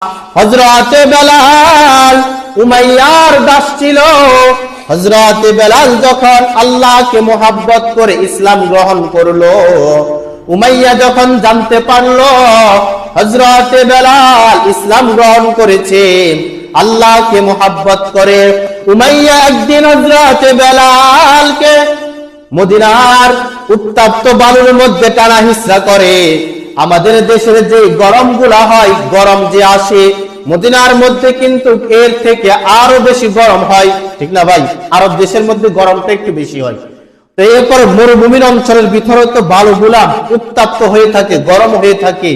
হযরতে বেলাল উমাইয়ার দাস ছিল। হযরতে বেলাল যখন আল্লাহকে মুহাব্বত করে ইসলাম গ্রহণ করলো, উমাইয়া যখন জানতে পারলো হযরতে বেলাল ইসলাম গ্রহণ করেছে, আল্লাহকে মুহাব্বত করে, উমাইয়া একদিন হযরতে বেলালকে মদিনার উত্তপ্ত বালুর মধ্যে টানা হিসরা করে। আমাদের দেশের যে গরমগুলা হয়, গরম যে আসে, মদিনার মধ্যে কিন্তু এর থেকে আরো বেশি গরম হয়, ঠিক না ভাই? আরব দেশের মধ্যে গরমটা একটু বেশি হয়। তো এরপর মরুভূমির অঞ্চলের ভিতরে তো বালুগুলা উত্তপ্ত হয়ে থাকে, গরম হয়ে থাকে।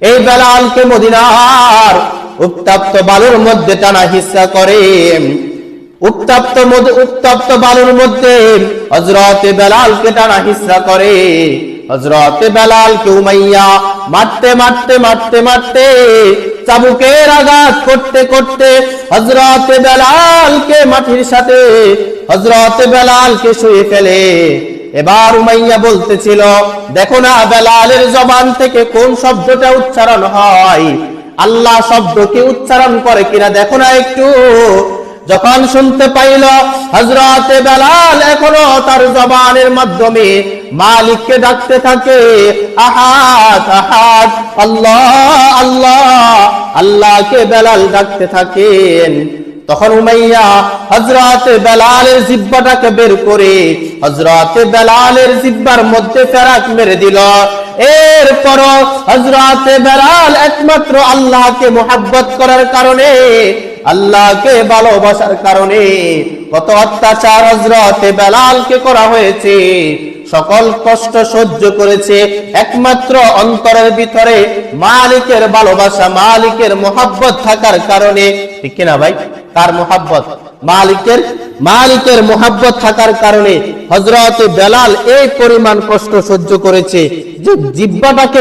এই বেলালকে মদিনার উত্তপ্ত বালুর মধ্যে টানা হিসরা করে। উত্তপ্ত বালুর মধ্যে হযরতে বেলালকে টানা হিসরা করে। হযরতে বেলালকে উমাইয়া মারতে চাবুকের আঘাত করতে হযরতে বেলালকে মাটির সাথে হযরতে বেলালকে শুয়ে ফেলে। এবার উমাইয়া বলতেছিল, দেখো না বেলালের জবান থেকে কোন শব্দটা উচ্চারণ হয়, আল্লাহ শব্দ কি উচ্চারণ করে কিনা দেখো না একটু। যখন শুনতে পাইল হযরতে বেলাল এখনো তার জবানের মাধ্যমে মালিককে ডাকতে থাকে, আহাদ আহাদ, আল্লাহ আল্লাহ, আল্লাহকে বেলাল ডাকতে থাকেন। তখন উমাইয়া হযরতে বেলালের জিহ্বাটাকে বের করে হযরতে বেলালের জিহ্বার মধ্যে ফেরাক মেরে দিল। এরপর হযরতে বেলাল একমাত্র আল্লাহকে মুহাব্বত করার কারণে, আল্লাহকে ভালোবাসার কারণে কত অত্যাচার হযরতে বেলালকে করা হয়েছে, সকল কষ্ট সহ্য করেছে একমাত্র অন্তরের ভিতরে মালিকের ভালোবাসা, মালিকের মুহাব্বত থাকার কারণে, ঠিক কিনা ভাই? কার মুহাব্বত? মালিকের মুহাব্বত থাকার কারণে হযরতে বেলাল এই পরিমাণ কষ্ট সহ্য করেছে যে জিহ্বাটাকে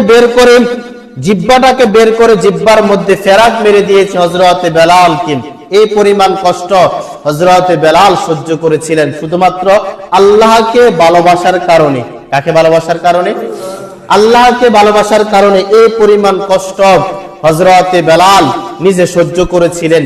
বের করে জিহ্বার মধ্যে ফেরাক মেরে দিয়েছে হযরতে বেলালকে। এই পরিমাণ কষ্ট হযরতে বেলাল সহ্য করেছিলেন শুধুমাত্র আল্লাহকে ভালোবাসার কারণে। কাকে ভালোবাসার কারণে? আল্লাহকে ভালোবাসার কারণে এই পরিমাণ কষ্ট হযরতে বেলাল নিজে সহ্য করেছিলেন।